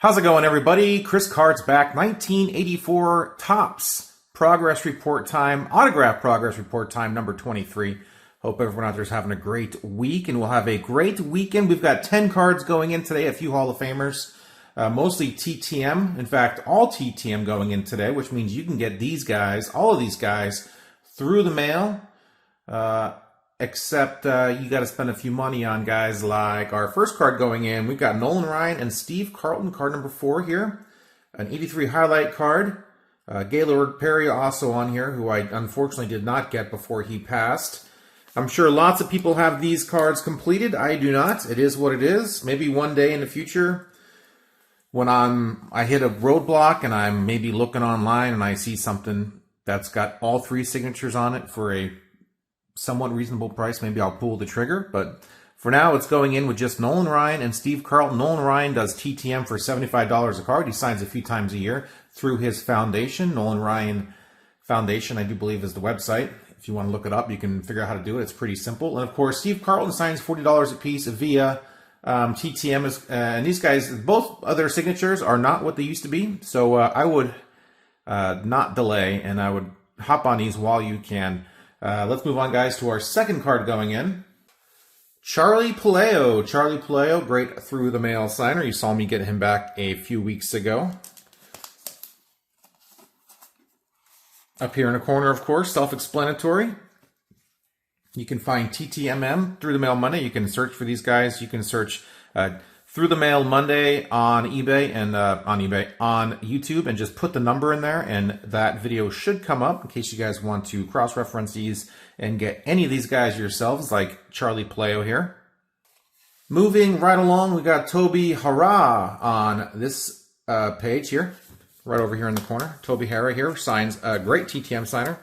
How's it going, everybody? Chris Card's back. 1984 Topps Progress Report Time, Autograph Progress Report Time, number 23. Hope everyone out there is having a great week, and we'll have a great weekend. We've got 10 cards going in today, a few Hall of Famers, mostly TTM. In fact, all TTM going in today, which means you can get these guys, all of these guys, through the mail. Except you got to spend a few money on guys like our first card going in. We've got Nolan Ryan and Steve Carlton, card number 4 here. An 83 highlight card. Gaylord Perry also on here, who I unfortunately did not get before he passed. I'm sure lots of people have these cards completed. I do not. It is what it is. Maybe one day in the future when I hit a roadblock and I'm maybe looking online and I see something that's got all 3 signatures on it for a somewhat reasonable price, maybe I'll pull the trigger. But for now, it's going in with just Nolan Ryan and Steve Carlton. Nolan Ryan does TTM for $75 a card. He signs a few times a year through his foundation. Nolan Ryan Foundation, I do believe, is the website. If you want to look it up, you can figure out how to do it. It's pretty simple. And of course, Steve Carlton signs $40 a piece via TTM. And these guys, both other signatures are not what they used to be. So I would not delay, and I would hop on these while you can. Let's move on, guys, to our second card going in. Charlie Palaio. Charlie Palaio, great through-the-mail signer. You saw me get him back a few weeks ago. Up here in the corner, of course, self-explanatory. You can find TTMM, Through the Mail Monday. You can search for these guys. You can search Through the Mail Monday on eBay and on YouTube, and just put the number in there, and that video should come up in case you guys want to cross-reference these and get any of these guys yourselves, like Charlie Palaio here. Moving right along, we got Toby Hara on this page here, right over here in the corner. Toby Hara here signs a great TTM signer,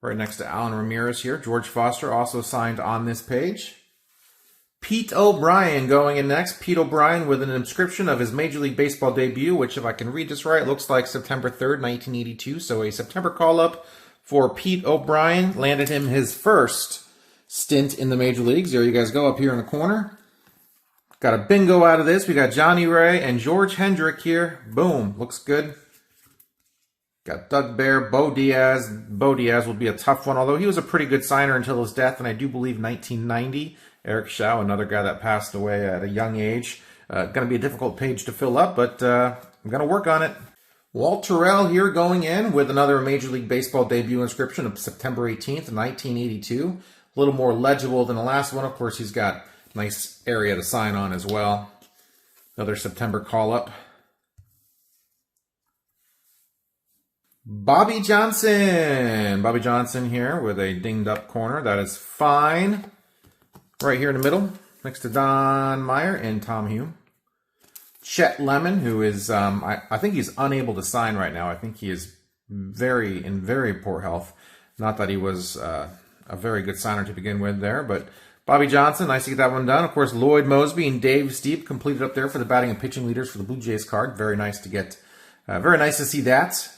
right next to Alan Ramirez here. George Foster also signed on this page. Pete O'Brien going in next. Pete O'Brien with an inscription of his Major League Baseball debut, which, if I can read this right, looks like September 3rd, 1982. So a September call-up for Pete O'Brien landed him his first stint in the Major Leagues. There you guys go up here in the corner. Got a bingo out of this. We got Johnny Ray and George Hendrick here. Boom. Looks good. Got Doug Bear, Bo Diaz. Bo Diaz will be a tough one, although he was a pretty good signer until his death, and I do believe 1990. Eric Shaw, another guy that passed away at a young age. Going to be a difficult page to fill up, but I'm going to work on it. Walt Terrell here going in with another Major League Baseball debut inscription of September 18th, 1982. A little more legible than the last one. Of course, he's got a nice area to sign on as well. Another September call-up. Bobby Johnson. Bobby Johnson here with a dinged-up corner. That is fine. Right here in the middle, next to Don Meyer and Tom Hume. Chet Lemon, who is, I think he's unable to sign right now. I think he is in very poor health. Not that he was a very good signer to begin with there, but Bobby Johnson, nice to get that one done. Of course, Lloyd Mosby and Dave Steep completed up there for the batting and pitching leaders for the Blue Jays card. Very nice to get, very nice to see that.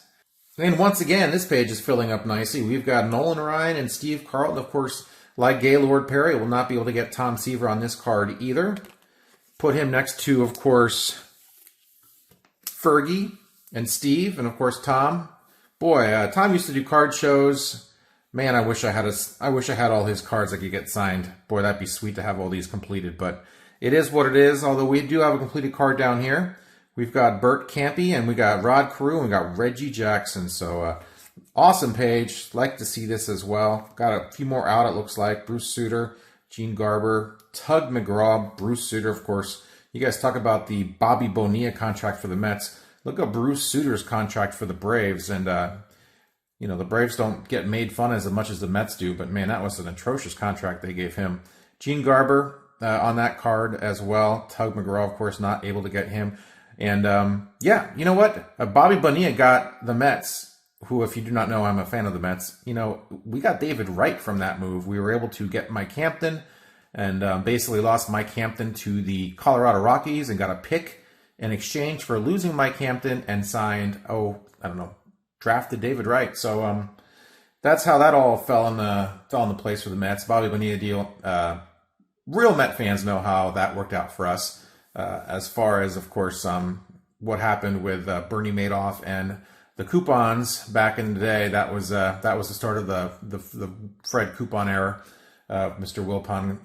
And once again, this page is filling up nicely. We've got Nolan Ryan and Steve Carlton, of course. Like Gaylord Perry, will not be able to get Tom Seaver on this card either. Put him next to, of course, Fergie and Steve, and of course Tom. Boy, Tom used to do card shows. Man, I wish I had all his cards I could get signed. Boy, that'd be sweet to have all these completed. But it is what it is. Although we do have a completed card down here. We've got Bert Campy, and we got Rod Carew, and we got Reggie Jackson. So. Awesome page. Like to see this as well. Got a few more out, it looks like. Bruce Sutter, Gene Garber, Tug McGraw, Bruce Sutter, of course. You guys talk about the Bobby Bonilla contract for the Mets. Look at Bruce Sutter's contract for the Braves. And, you know, the Braves don't get made fun as much as the Mets do. But, man, that was an atrocious contract they gave him. Gene Garber on that card as well. Tug McGraw, of course, not able to get him. And, yeah, you know what? Bobby Bonilla got the Mets. Who, if you do not know, I'm a fan of the Mets. You know, we got David Wright from that move. We were able to get Mike Hampton and basically lost Mike Hampton to the Colorado Rockies and got a pick in exchange for losing Mike Hampton and signed, drafted David Wright. So that's how that all fell into place for the Mets. Bobby Bonilla deal. Real Met fans know how that worked out for us. as far as, of course, what happened with Bernie Madoff and the coupons back in the day. That was the start of the Fred coupon era. Mr. Wilpon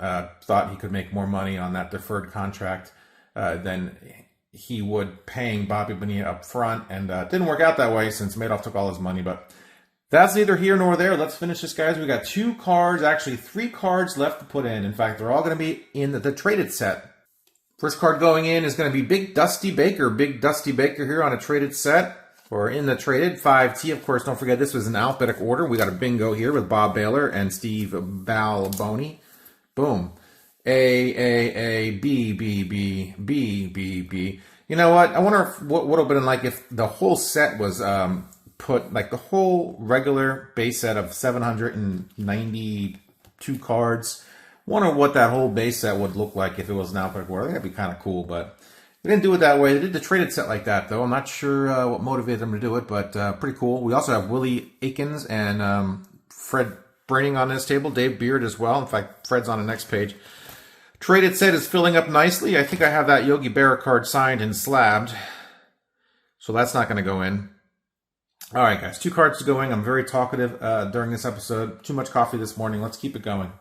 thought he could make more money on that deferred contract than he would paying Bobby Bonilla up front, and it didn't work out that way since Madoff took all his money. But that's neither here nor there. Let's finish this, guys. We got 2 cards, actually 3 cards left to put in. In fact, they're all going to be in the traded set. First card going in is going to be Big Dusty Baker. Big Dusty Baker here on a traded set, or in the traded 5T. Of course, don't forget this was in alphabetical order. We got a bingo here with Bob Baylor and Steve Balboni. Boom. A, B, B, B, B, B, B. You know what? I wonder what would have been like if the whole set was put, like the whole regular base set of 792 cards. Wonder what that whole base set would look like if it was an alphabetical order. I think that'd be kind of cool, but they didn't do it that way. They did the traded set like that, though. I'm not sure what motivated them to do it, but pretty cool. We also have Willie Aikens and Fred Braining on this table. Dave Beard as well. In fact, Fred's on the next page. Traded set is filling up nicely. I think I have that Yogi Berra card signed and slabbed, so that's not going to go in. All right, guys, 2 cards to go in. I'm very talkative during this episode. Too much coffee this morning. Let's keep it going.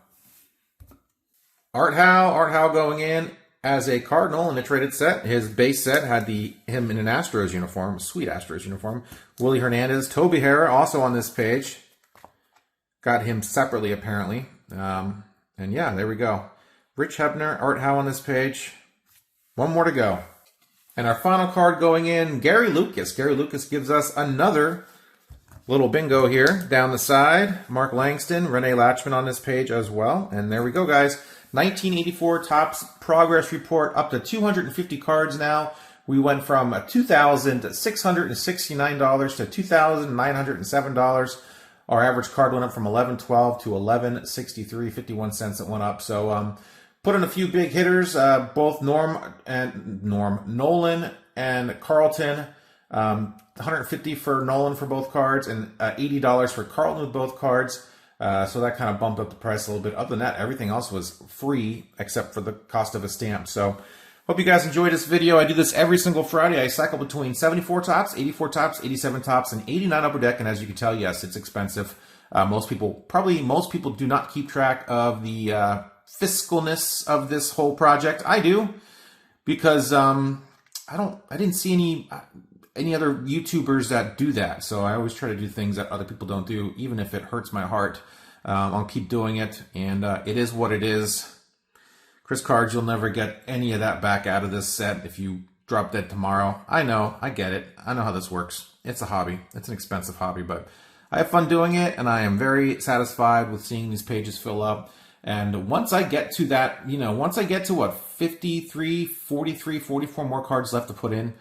Art Howe going in as a Cardinal in the traded set. His base set had him in an Astros uniform, sweet Astros uniform. Willie Hernandez, Toby Harrah, also on this page. Got him separately, apparently. And yeah, there we go. Rich Hebner, Art Howe on this page. 1 more to go. And our final card going in, Gary Lucas. Gary Lucas gives us another little bingo here down the side. Mark Langston, Renee Latchman on this page as well. And there we go, guys. 1984 Topps Progress Report, up to 250 cards now. We went from $2,669 to $2,907. Our average card went up from $11.12 to $11.63, 51 cents it went up. So put in a few big hitters, both Nolan and Carlton. 150 for Nolan for both cards, and $80 for Carlton with both cards. So that kind of bumped up the price a little bit. Other than that, everything else was free except for the cost of a stamp. So hope you guys enjoyed this video. I do this every single Friday. I cycle between 74 tops, 84 tops, 87 tops, and 89 upper deck. And as you can tell, yes, it's expensive. Most people do not keep track of the fiscalness of this whole project. I do, because I didn't see any other YouTubers that do that. So I always try to do things that other people don't do, even if it hurts my heart. I'll keep doing it, and it is what it is. Chris Cards, you'll never get any of that back out of this set if you drop dead tomorrow. I know, I get it. I know how this works. It's a hobby. It's an expensive hobby, but I have fun doing it, and I am very satisfied with seeing these pages fill up. And once I get to that, once I get to what, 53, 43, 44 more cards left to put in,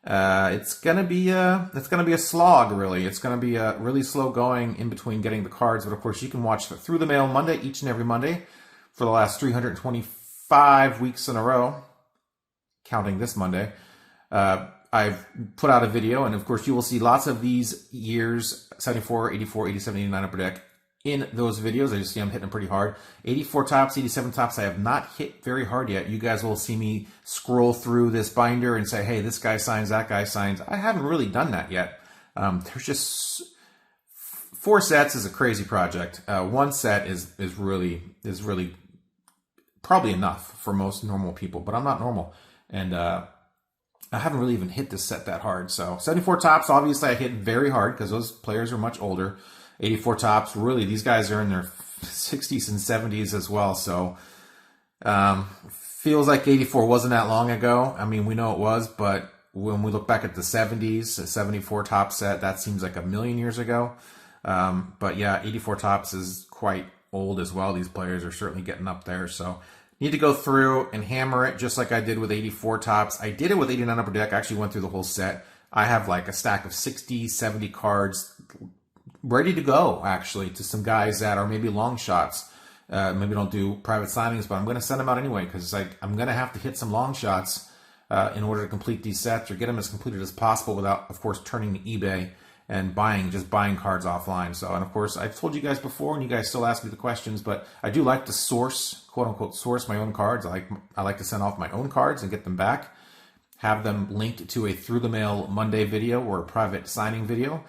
it's gonna be a slog, really. It's gonna be really slow going in between getting the cards. But of course, you can watch Through the Mail Monday each and every Monday for the last 325 weeks in a row, counting this Monday. I've put out a video, and of course, you will see lots of these years: 74, 84, 87, 89 upper deck. In those videos, I just see I'm hitting them pretty hard. 84 tops, 87 tops, I have not hit very hard yet. You guys will see me scroll through this binder and say, hey, this guy signs, that guy signs. I haven't really done that yet. There's just 4 sets is a crazy project. 1 set is really probably enough for most normal people, but I'm not normal. And I haven't really even hit this set that hard. So 74 tops, obviously I hit very hard because those players are much older. 84 tops, really, these guys are in their 60s and 70s as well. So feels like 84 wasn't that long ago. I mean, we know it was, but when we look back at the 70s, a 74 top set, that seems like a million years ago. But yeah, 84 tops is quite old as well. These players are certainly getting up there. So need to go through and hammer it just like I did with 84 tops. I did it with 89 upper deck. I actually went through the whole set. I have like a stack of 60, 70 cards ready to go, actually, to some guys that are maybe long shots. Maybe don't do private signings, but I'm going to send them out anyway, because I'm going to have to hit some long shots in order to complete these sets, or get them as completed as possible without, of course, turning to eBay and just buying cards offline. So, and of course, I've told you guys before, and you guys still ask me the questions, but I do like to source, quote unquote, source my own cards. I like to send off my own cards and get them back, have them linked to a Through the Mail Monday video or a private signing video.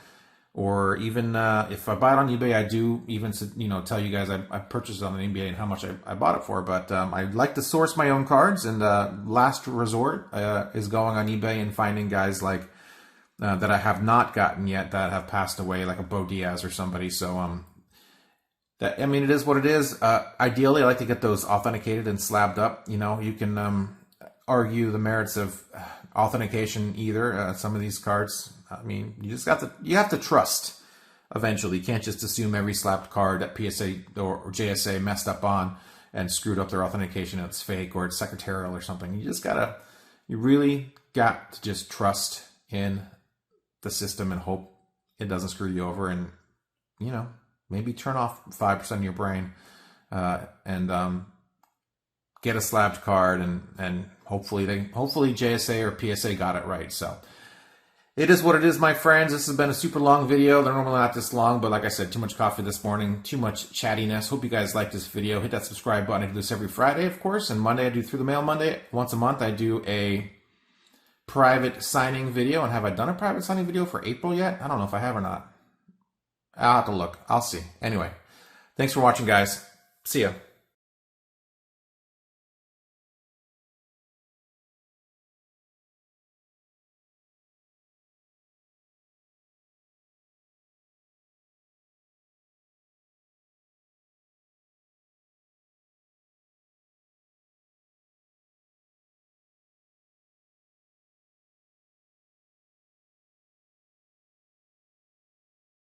Or even if I buy it on eBay, I do even tell you guys I purchased it on eBay and how much I bought it for. But I like to source my own cards, and last resort is going on eBay and finding guys like that I have not gotten yet that have passed away, like a Bo Diaz or somebody. So it is what it is. Ideally, I like to get those authenticated and slabbed up. You can argue the merits of authentication either. Some of these cards, you have to trust eventually. You can't just assume every slapped card that PSA or JSA messed up on and screwed up their authentication and it's fake or it's secretarial or something. You really got to just trust in the system and hope it doesn't screw you over, and maybe turn off 5% of your brain and get a slabbed card, and hopefully JSA or PSA got it right. So it is what it is, my friends. This has been a super long video. They're normally not this long, but like I said, too much coffee this morning, too much chattiness. Hope you guys liked this video. Hit that subscribe button. I do this every Friday, of course, and Monday I do Through the Mail Monday. Once a month I do a private signing video. And have I done a private signing video for April yet? I don't know if I have or not. I'll have to look. I'll see. Anyway, thanks for watching, guys. See ya.